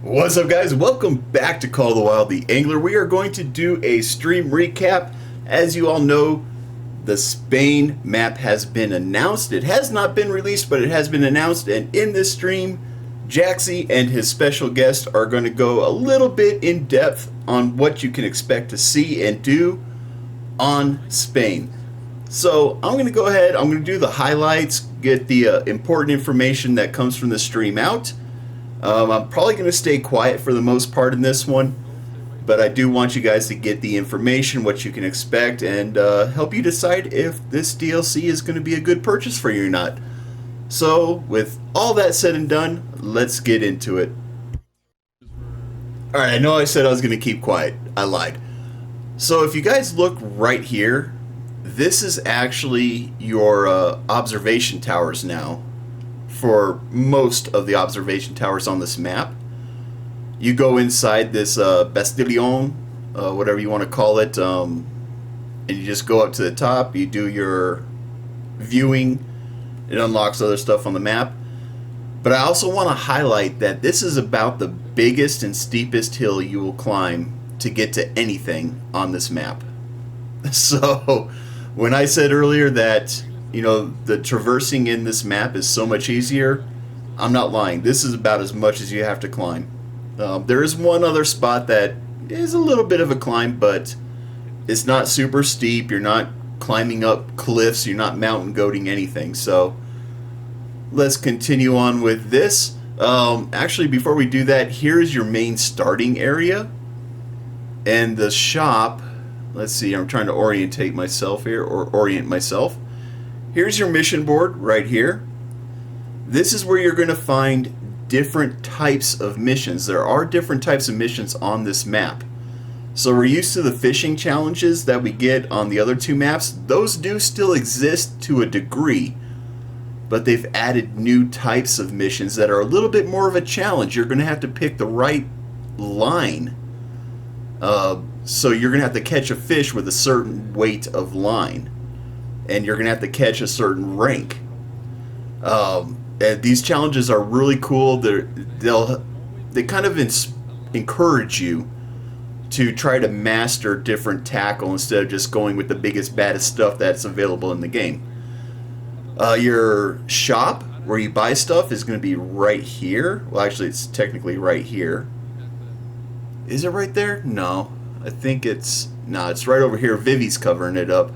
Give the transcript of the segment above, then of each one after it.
What's up, guys? Welcome back to Call of the Wild the Angler. We are going to do a stream recap. As you all know, the Spain map has been announced. It has not been released, but it has been announced, and in this stream, Jaxie and his special guest are going to go a little bit in depth on what you can expect to see and do on Spain. So I'm going to go ahead, I'm going to do the highlights, get the important information that comes from the stream out. I'm probably going to stay quiet for the most part in this one, but I do want you guys to get the information, what you can expect, and help you decide if this DLC is going to be a good purchase for you or not. So, with all that said and done, let's get into it. Alright, I know I said I was going to keep quiet. I lied. So, if you guys look right here, this is actually your observation towers now. For most of the observation towers on this map. You go inside this Bastillon, whatever you want to call it, and you just go up to the top, you do your viewing, it unlocks other stuff on the map. But I also want to highlight that this is about the biggest and steepest hill you will climb to get to anything on this map. So, when I said earlier that you know, the traversing in this map is so much easier, I'm not lying. This is about as much as you have to climb. There is one other spot that is a little bit of a climb, but it's not super steep. You're not climbing up cliffs. You're not mountain goating anything. So let's continue on with this. Actually, before we do that, here's your main starting area. And the shop, let's see, I'm trying to orient myself. Here's your mission board right here. This is where you're going to find different types of missions. There are different types of missions on this map. So we're used to the fishing challenges that we get on the other two maps. Those do still exist to a degree, but they've added new types of missions that are a little bit more of a challenge. You're going to have to pick the right line. So you're going to have to catch a fish with a certain weight of line. And you're going to have to catch a certain rank. And these challenges are really cool. They kind of encourage you to try to master different tackle instead of just going with the biggest, baddest stuff that's available in the game. Your shop, where you buy stuff, is going to be right here. Well, actually, it's technically right here. Is it right there? No. I think it's... No, it's right over here. Vivi's covering it up.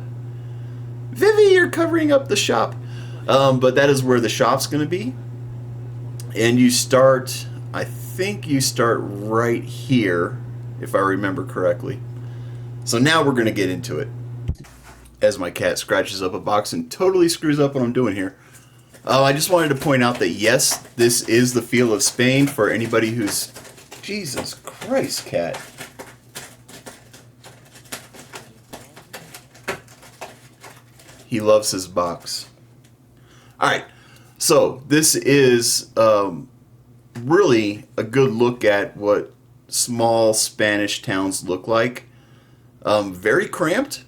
Vivi, you're covering up the shop. But that is where the shop's going to be. And you start, I think you start right here, if I remember correctly. So now we're going to get into it. As my cat scratches up a box and totally screws up what I'm doing here. I just wanted to point out that yes, this is the feel of Spain for anybody who's... Jesus Christ, cat. He loves his box. Alright, so this is really a good look at what small Spanish towns look like. Very cramped.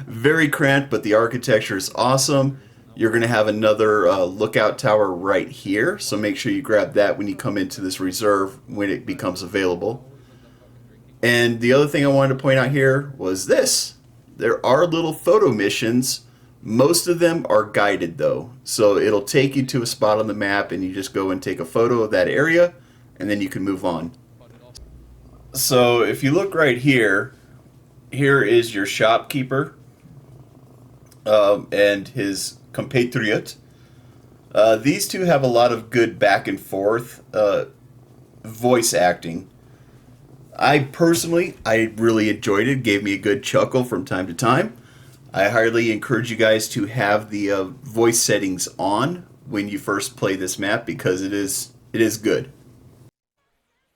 Very cramped, but the architecture is awesome. You're going to have another lookout tower right here, so make sure you grab that when you come into this reserve when it becomes available. And the other thing I wanted to point out here was this. There are little photo missions. Most of them are guided though. So it'll take you to a spot on the map and you just go and take a photo of that area and then you can move on. So if you look right here, here is your shopkeeper and his compatriot. These two have a lot of good back and forth voice acting. I really enjoyed it. Gave me a good chuckle from time to time. I highly encourage you guys to have the voice settings on when you first play this map because it is good.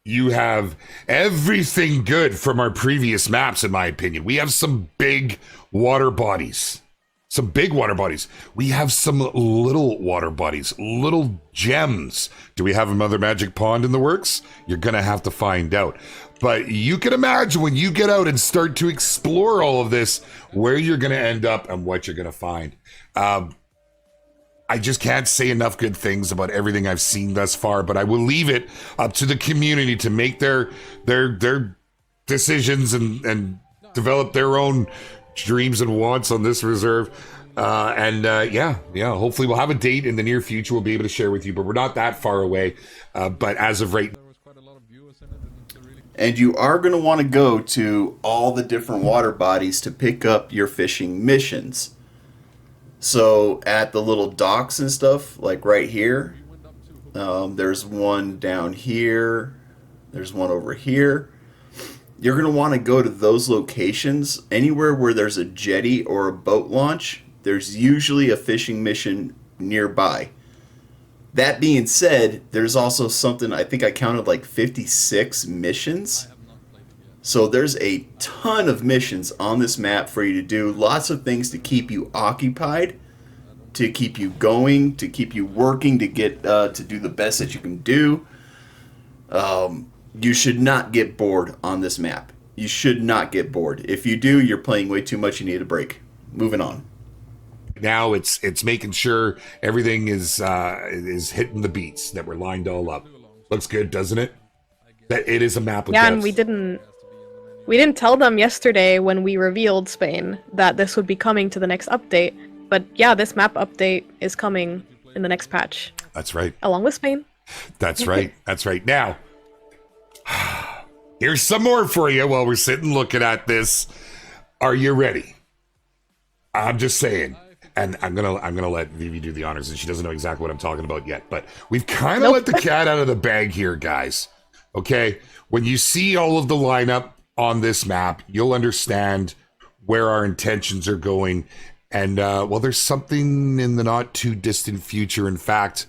You have everything good from our previous maps, in my opinion. We have some big water bodies. Some big water bodies. We have some little water bodies, little gems. Do we have another magic pond in the works? You're going to have to find out. But you can imagine when you get out and start to explore all of this, where you're going to end up and what you're going to find. I just can't say enough good things about everything I've seen thus far, but I will leave it up to the community to make their decisions and develop their own dreams and wants on this reserve. Yeah, hopefully we'll have a date in the near future we'll be able to share with you, but we're not that far away. But as of right, and you are going to want to go to all the different water bodies to pick up your fishing missions. So at the little docks and stuff, like right here, there's one down here, there's one over here. You're going to want to go to those locations. Anywhere where there's a jetty or a boat launch, there's usually a fishing mission nearby. That being said, there's also something, I think I counted like 56 missions. So there's a ton of missions on this map for you to do. Lots of things to keep you occupied, to keep you going, to keep you working, to get to do the best that you can do. You should not get bored on this map. You should not get bored. If you do, you're playing way too much. You need a break. Moving on. Now it's making sure everything is hitting the beats, that we're lined all up. Looks good, doesn't it? That it is a map with Yeah, depths. and we didn't tell them yesterday when we revealed Spain that this would be coming to the next update. But yeah, this map update is coming in the next patch. That's right. Along with Spain. That's right. That's right. Now, here's some more for you while we're sitting looking at this. Are you ready? I'm just saying. And I'm gonna let Vivi do the honors, and she doesn't know exactly what I'm talking about yet. But we've kind of let the cat out of the bag here, guys. Okay? When you see all of the lineup on this map, you'll understand where our intentions are going. And well, there's something in the not too distant future. In fact,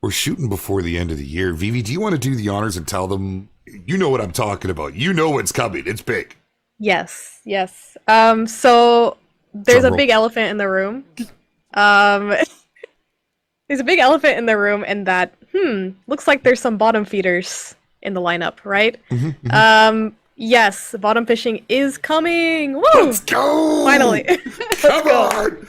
we're shooting before the end of the year. Vivi, do you want to do the honors and tell them? You know what I'm talking about. You know what's coming. It's big. Yes. So there's a big elephant in the room. There's a big elephant in the room, and that looks like there's some bottom feeders in the lineup, right? Yes, bottom fishing is coming. Woo! Let's go! Finally. Come on!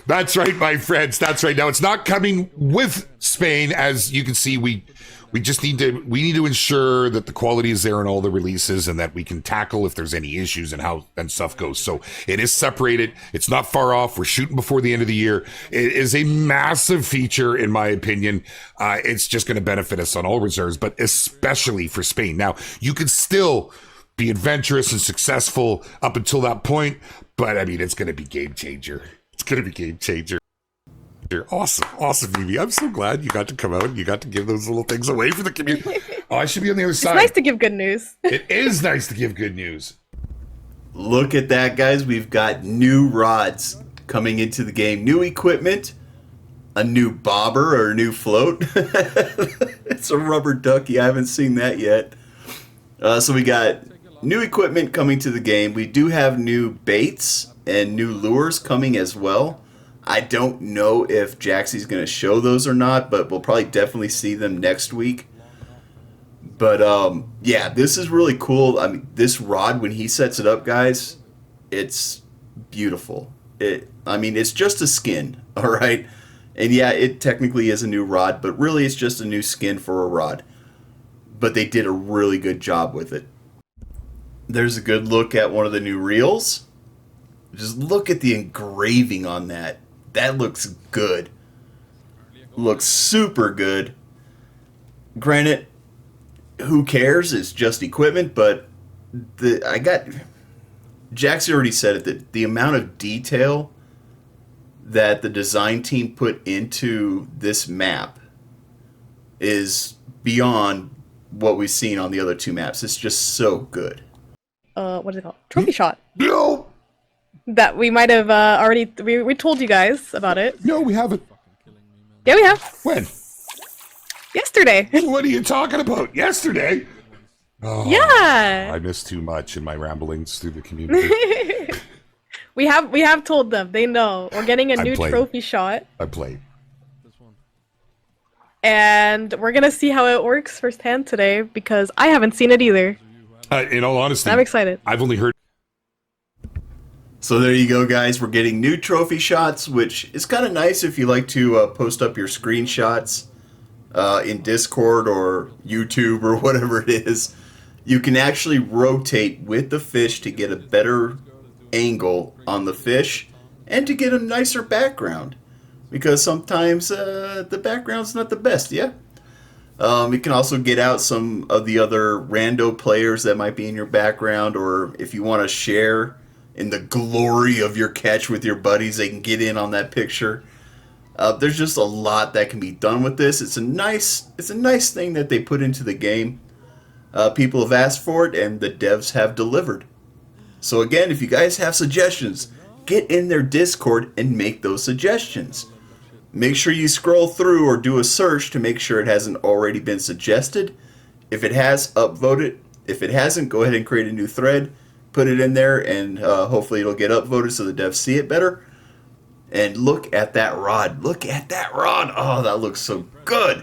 That's right, my friends. That's right. Now it's not coming with Spain, as you can see. We just need to ensure that the quality is there in all the releases, and that we can tackle if there's any issues and how and stuff goes. So it is separated. It's not far off. We're shooting before the end of the year. It is a massive feature, in my opinion. It's just going to benefit us on all reserves, but especially for Spain. Now you can still be adventurous and successful up until that point, but I mean, it's going to be game changer. It's going to be game changer. Awesome, Vivi. I'm so glad you got to come out and you got to give those little things away for the community. Oh, I should be on the other side. It's nice to give good news. It is nice to give good news. Look at that, guys. We've got new rods coming into the game. New equipment. A new bobber or a new float. It's a rubber ducky. I haven't seen that yet. So we got new equipment coming to the game. We do have new baits and new lures coming as well. I don't know if Jaxie's going to show those or not, but we'll probably definitely see them next week. But yeah, this is really cool. I mean, this rod, when he sets it up, guys, it's beautiful. It's just a skin, all right? And yeah, it technically is a new rod, but really it's just a new skin for a rod. But they did a really good job with it. There's a good look at one of the new reels. Just look at the engraving on that. That looks good. Looks super good. Granted, who cares? It's just equipment, but Jaxie already said it, that the amount of detail that the design team put into this map is beyond what we've seen on the other two maps. It's just so good. What is it called? Trophy shot. No! That we might have already... We told you guys about it. No, we haven't. Yeah, we have. When? Yesterday. What are you talking about? Yesterday? Oh, Yeah. I missed too much in my ramblings through the community. We have told them. They know. We're getting a new trophy shot. I played. And we're going to see how it works firsthand today, because I haven't seen it either. In all honesty, I'm excited. I've only heard. So there you go, guys. We're getting new trophy shots, which is kind of nice if you like to post up your screenshots in Discord or YouTube or whatever it is. You can actually rotate with the fish to get a better angle on the fish and to get a nicer background. Because sometimes the background's not the best, yeah? You can also get out some of the other rando players that might be in your background, or if you want to share in the glory of your catch with your buddies, they can get in on that picture. There's just a lot that can be done with this. It's a nice thing that they put into the game. People have asked for it, and the devs have delivered. So again, if you guys have suggestions, get in their Discord and make those suggestions. Make sure you scroll through or do a search to make sure it hasn't already been suggested. If it has, upvote it. If it hasn't, go ahead and create a new thread, put it in there, and hopefully it'll get upvoted so the devs see it better. And look at that rod. Look at that rod. Oh, that looks so good.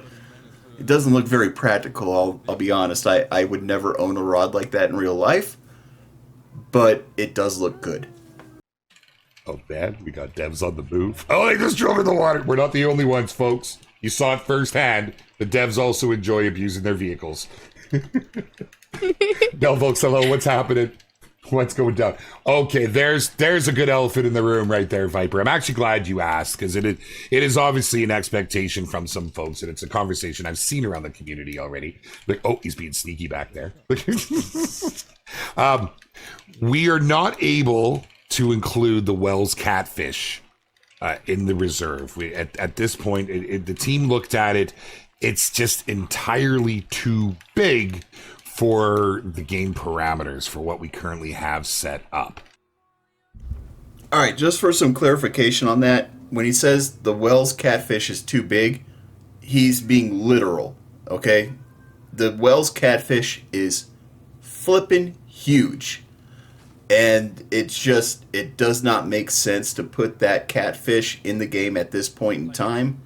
It doesn't look very practical, I'll be honest. I would never own a rod like that in real life. But it does look good. Oh, man, we got devs on the move. Oh, they just drove in the water. We're not the only ones, folks. You saw it firsthand. The devs also enjoy abusing their vehicles. Now, folks, hello, what's happening? What's going down? Okay, there's a good elephant in the room right there, Viper. I'm actually glad you asked, because it is obviously an expectation from some folks, and it's a conversation I've seen around the community already. Like, oh, he's being sneaky back there. We are not able to include the Wells Catfish in the reserve. At this point, the team looked at it. It's just entirely too big for the game parameters for what we currently have set up. All right, just for some clarification on that, when he says the Wells Catfish is too big, he's being literal, okay? The Wells Catfish is flippin' huge. And it does not make sense to put that catfish in the game at this point in time.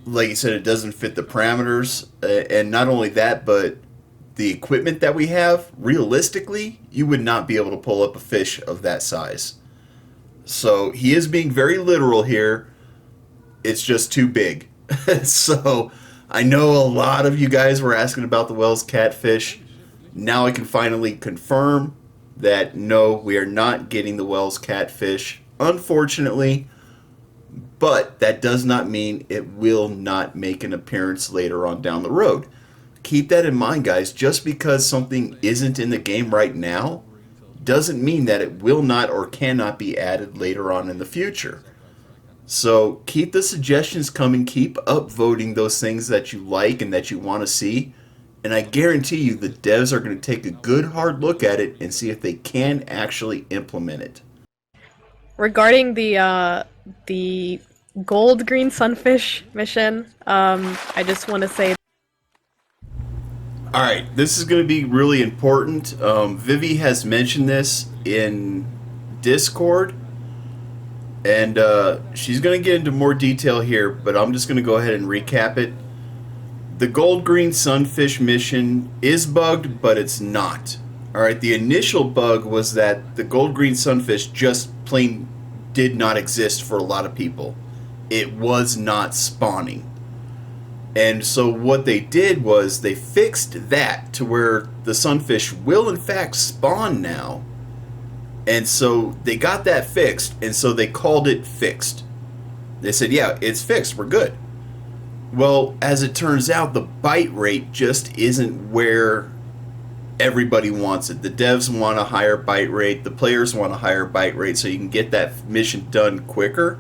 Like you said, it doesn't fit the parameters. And not only that, but the equipment that we have, realistically, you would not be able to pull up a fish of that size. So he is being very literal here. It's just too big. So I know a lot of you guys were asking about the Wells Catfish. Now I can finally confirm that no, we are not getting the Wells Catfish, unfortunately, but that does not mean it will not make an appearance later on down the road. Keep that in mind, guys. Just because something isn't in the game right now doesn't mean that it will not or cannot be added later on in the future. So keep the suggestions coming, keep upvoting those things that you like and that you want to see. And I guarantee you the devs are going to take a good hard look at it and see if they can actually implement it. Regarding the gold green sunfish mission, I just want to say. All right, this is going to be really important. Vivi has mentioned this in Discord, and she's going to get into more detail here, but I'm just going to go ahead and recap it. The gold green sunfish mission is bugged, but it's not. Alright, the initial bug was that the gold green sunfish just plain did not exist for a lot of people. It was not spawning. And so what they did was they fixed that to where the sunfish will in fact spawn now. And so they got that fixed, and so they called it fixed. They said, yeah, it's fixed, we're good. Well, as it turns out, the bite rate just isn't where everybody wants it. The devs want a higher bite rate. The players want a higher bite rate so you can get that mission done quicker.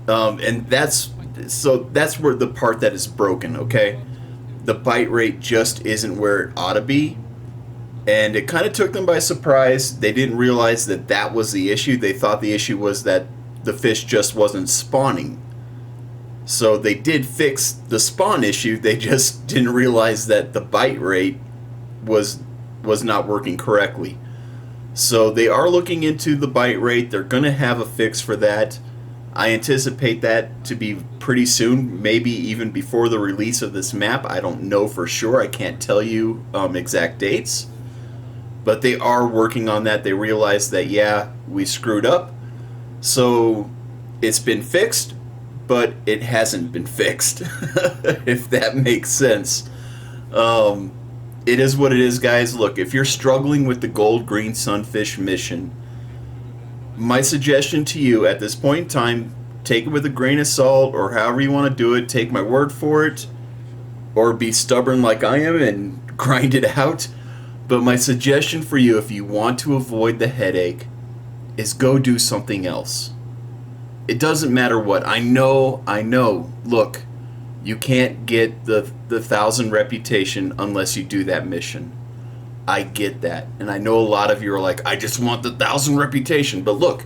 And that's where the part that is broken, okay? The bite rate just isn't where it ought to be. And it kind of took them by surprise. They didn't realize that that was the issue. They thought the issue was that the fish just wasn't spawning. So they did fix the spawn issue, they just didn't realize that the bite rate was not working correctly. So they are looking into the bite rate, they're going to have a fix for that. I anticipate that to be pretty soon, maybe even before the release of this map. I don't know for sure, I can't tell you exact dates. But they are working on that. They realize that, yeah, we screwed up. So it's been fixed, but it hasn't been fixed, if that makes sense. It is what it is, guys. Look, if you're struggling with the gold green sunfish mission, my suggestion to you at this point in time, take it with a grain of salt, or however you want to do it. Take my word for it, or be stubborn like I am and grind it out. But my suggestion for you, if you want to avoid the headache, is go do something else. It doesn't matter what. I know. Look, you can't get the 1,000 reputation unless you do that mission. I get that. And I know a lot of you are like, I just want the 1,000 reputation. But look,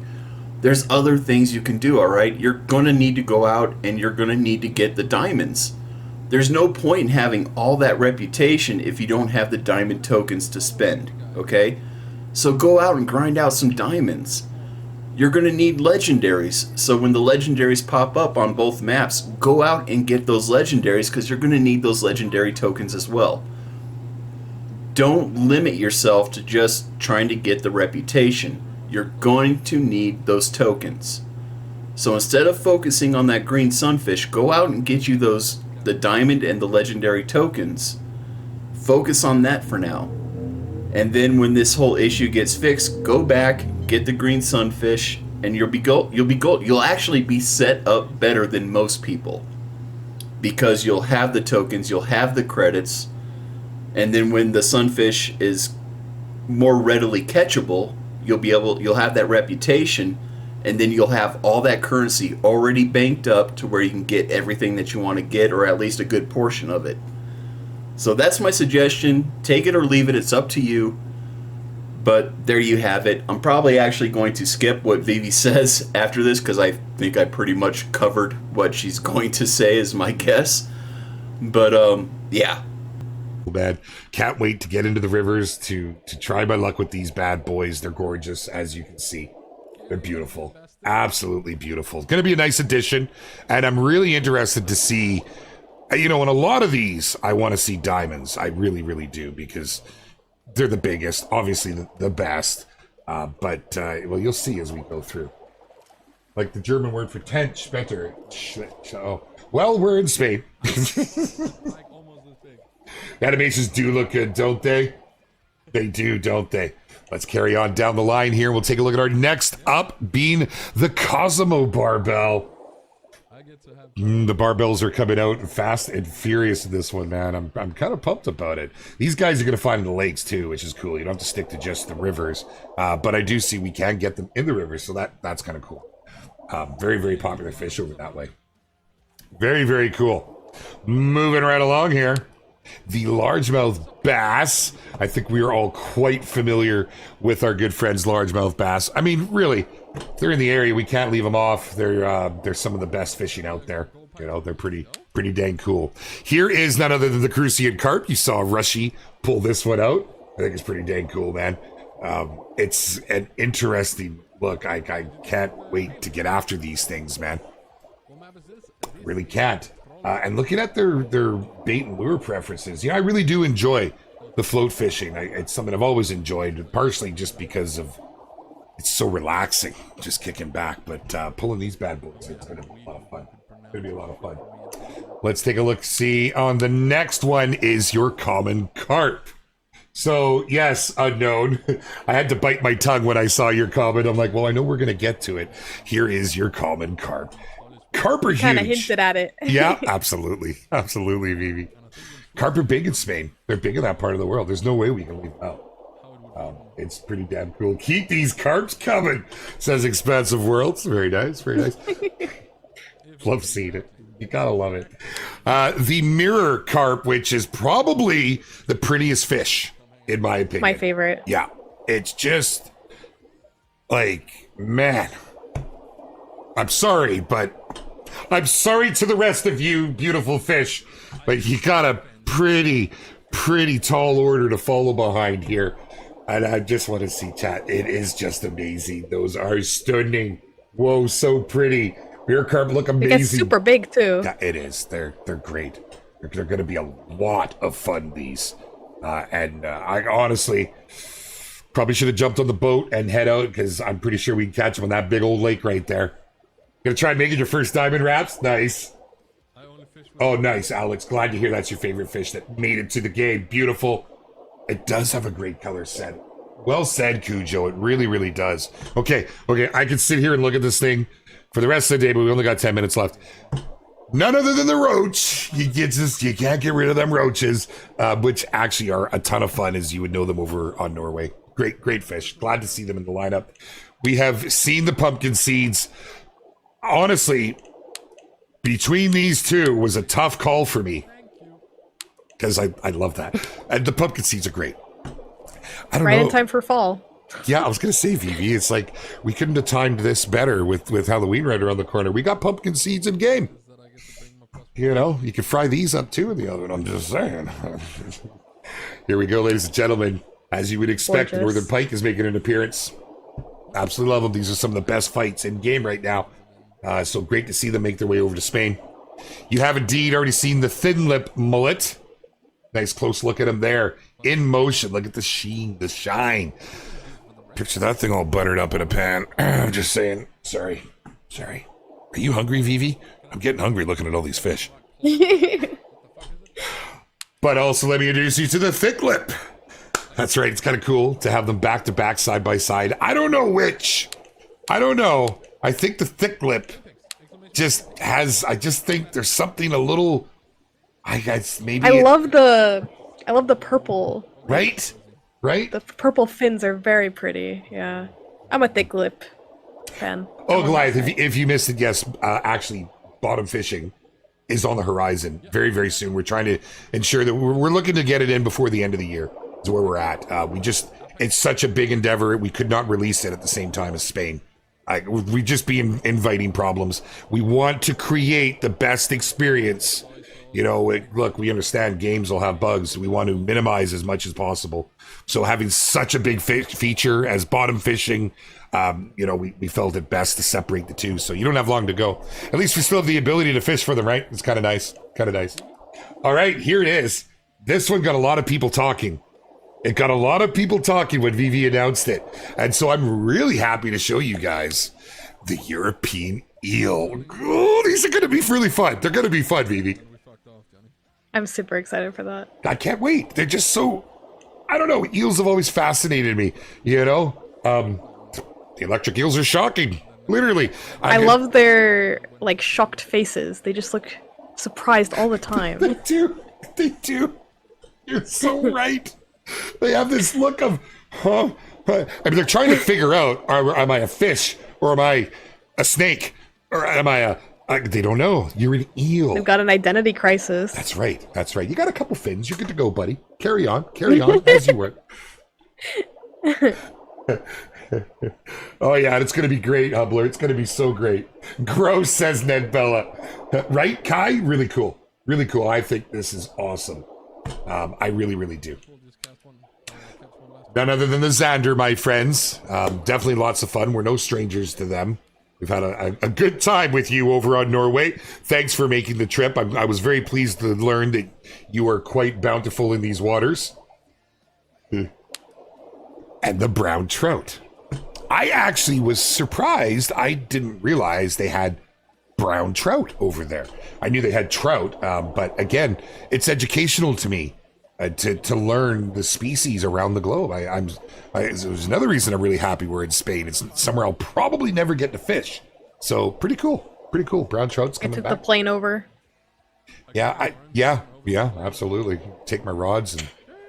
there's other things you can do, all right? You're going to need to go out and you're going to need to get the diamonds. There's no point in having all that reputation if you don't have the diamond tokens to spend, okay? So go out and grind out some diamonds. You're going to need legendaries. So when the legendaries pop up on both maps, go out and get those legendaries because you're going to need those legendary tokens as well. Don't limit yourself to just trying to get the reputation. You're going to need those tokens. So instead of focusing on that green sunfish, go out and get you the diamond and the legendary tokens. Focus on that for now. And then when this whole issue gets fixed, go back, get the green sunfish, and you'll be gold. You'll actually be set up better than most people because you'll have the tokens, you'll have the credits, and then when the sunfish is more readily catchable, you'll have that reputation, and then you'll have all that currency already banked up to where you can get everything that you want to get, or at least a good portion of it. So that's my suggestion. Take it or leave it. It's up to you. But there you have it. I'm probably actually going to skip what Vivi says after this because I think I pretty much covered what she's going to say is my guess. But yeah. Bad. Can't wait to get into the rivers to try my luck with these bad boys. They're gorgeous, as you can see. They're beautiful. Absolutely beautiful. It's going to be a nice addition. And I'm really interested to see, you know, in a lot of these, I want to see diamonds. I really, really do, because they're the biggest, obviously the best. But well, you'll see as we go through. Like the German word for tent, Spetter. Oh. Well, we're in Spain. Animations do look good, don't they? They do, don't they? Let's carry on down the line here. We'll take a look at our next up being the Cosmo barbell. The barbells are coming out fast and furious in this one, man. I'm kind of pumped about it. These guys are going to find in the lakes too, which is cool. You don't have to stick to just the rivers. But I do see we can get them in the rivers, so that's kind of cool. Very, very popular fish over that way. Very, very cool. Moving right along here. The largemouth bass. I think we are all quite familiar with our good friends largemouth bass. I mean, really, if they're in the area, we can't leave them off. They're some of the best fishing out there. You know, they're pretty dang cool. Here is none other than the Crucian carp. You saw Rushy pull this one out. I think it's pretty dang cool, man. It's an interesting look. I can't wait to get after these things, man. Really can't. And looking at their bait and lure preferences, I really do enjoy the float fishing. It's something I've always enjoyed, partially just because of it's so relaxing, just kicking back. But pulling these bad boys, it's going to be a lot of fun. It's going to be a lot of fun. Let's take a look. See, on the next one is your common carp. So, yes, unknown. I had to bite my tongue when I saw your comment. I'm like, well, I know we're going to get to it. Here is your common carp. Carp are huge. Kind of hinted at it. Yeah, absolutely. Absolutely, Vivi. Carp are big in Spain. They're big in that part of the world. There's no way we can leave them out. It's pretty damn cool. Keep these carps coming, says Expansive Worlds. Very nice, very nice. Love seeing it. You gotta love it. The mirror carp, which is probably the prettiest fish, in my opinion. My favorite. Yeah. It's just, like, man. I'm sorry, but I'm sorry to the rest of you beautiful fish, but you got a pretty tall order to follow behind here. And I just want to see chat. It is just amazing. Those are stunning. Whoa, so pretty. Mirror carp look amazing. It gets super big too. Yeah, it is. They're great. They're going to be a lot of fun, these. And I honestly, Probably should have jumped on the boat and head out because I'm pretty sure we can catch them on that big old lake right there. Gonna try making your first diamond wraps? Nice. Oh, nice, Alex. Glad to hear that's your favorite fish that made it to the game. Beautiful. It does have a great color set. Well said, Cujo. It really, really does. Okay. I can sit here and look at this thing for the rest of the day, but we only got 10 minutes left. None other than the roach. You can't get rid of them roaches, which actually are a ton of fun, as you would know them over on Norway. Great fish. Glad to see them in the lineup. We have seen the pumpkin seeds. Honestly, between these two was a tough call for me because I love that. And the pumpkin seeds are great. I don't know. Right in time for fall. Yeah, I was going to say, Vivi, it's like we couldn't have timed this better with Halloween right around the corner. We got pumpkin seeds in game. You know, you could fry these up too in the oven. I'm just saying. Here we go, ladies and gentlemen. As you would expect, the Northern Pike is making an appearance. Absolutely love them. These are some of the best fights in game right now. So great to see them make their way over to Spain. You have indeed already seen the thin lip mullet. Nice close look at him there. In motion. Look at the sheen, the shine. Picture that thing all buttered up in a pan. I'm just saying. Sorry. Are you hungry, Vivi? I'm getting hungry looking at all these fish. But also let me introduce you to the thick lip. That's right. It's kind of cool to have them back to back, side by side. I don't know which. I don't know. I think the thick lip just has, I just think there's something a little, I guess maybe. I love the purple. Right? The purple fins are very pretty. Yeah. I'm a thick lip fan. Oh, Goliath, if you missed it, yes, actually, bottom fishing is on the horizon very, very soon. We're trying to ensure that we're looking to get it in before the end of the year is where we're at. It's such a big endeavor. We could not release it at the same time as Spain. We just be inviting problems. We want to create the best experience. You know, look, we understand games will have bugs. We want to minimize as much as possible. So having such a big feature as bottom fishing, we felt it best to separate the two. So you don't have long to go. At least we still have the ability to fish for them, right? It's kind of nice. All right, here it is. This one got a lot of people talking. It got a lot of people talking when Vivi announced it. And so I'm really happy to show you guys the European eel. Oh, these are going to be really fun. They're going to be fun, Vivi. I'm super excited for that. I can't wait. They're just so, I don't know. Eels have always fascinated me, you know? The electric eels are shocking. Literally. I love their, shocked faces. They just look surprised all the time. They do. You're so right. They have this look of, huh? I mean, they're trying to figure out, am I a fish or am I a snake or am I they don't know. You're an eel. They've got an identity crisis. That's right. You got a couple fins. You're good to go, buddy. Carry on as you were. Oh yeah, it's going to be great, Hubler. It's going to be so great. Gross, says Ned Bella. Right, Kai? Really cool. I think this is awesome. I really, really do. None other than the Xander, my friends. Definitely lots of fun. We're no strangers to them. We've had a good time with you over on Norway. Thanks for making the trip. I was very pleased to learn that you are quite bountiful in these waters. And the brown trout. I actually was surprised. I didn't realize they had brown trout over there. I knew they had trout, but again, it's educational to me. To learn the species around the globe. It was another reason I'm really happy we're in Spain. It's somewhere I'll probably never get to fish. So pretty cool. Brown trout's coming back. I took the plane over. Yeah, absolutely. Take my rods and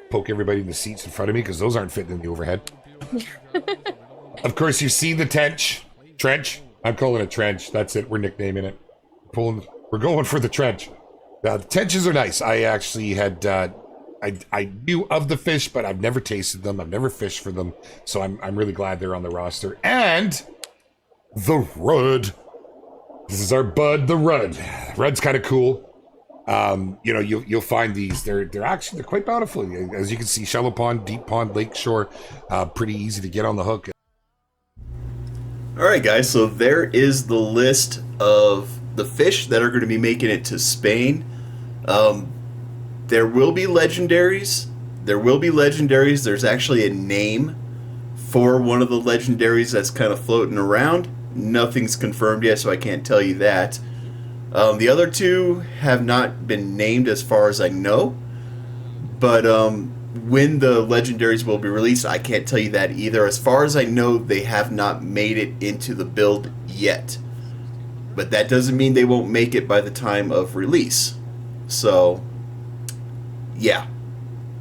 poke everybody in the seats in front of me because those aren't fitting in the overhead. Of course, you've seen the trench. I'm calling it trench. That's it. We're nicknaming it. We're going for the trench. The tenches are nice. I actually had. I knew of the fish, but I've never tasted them. I've never fished for them. So I'm really glad they're on the roster. And the rudd. This is our bud, the rudd. Rudd's kind of cool. You'll find these. They're quite bountiful. As you can see, shallow pond, deep pond, lake shore. Pretty easy to get on the hook. All right, guys. So there is the list of the fish that are going to be making it to Spain. There will be legendaries. There's actually a name for one of the legendaries that's kind of floating around. Nothing's confirmed yet, so I can't tell you that. The other two have not been named as far as I know. But when the legendaries will be released, I can't tell you that either. As far as I know, they have not made it into the build yet. But that doesn't mean they won't make it by the time of release. So, yeah.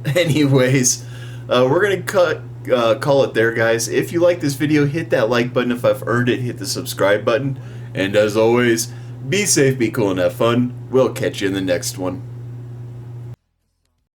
Anyways, we're going to call it there, guys. If you like this video, hit that like button. If I've earned it, hit the subscribe button. And as always, be safe, be cool, and have fun. We'll catch you in the next one.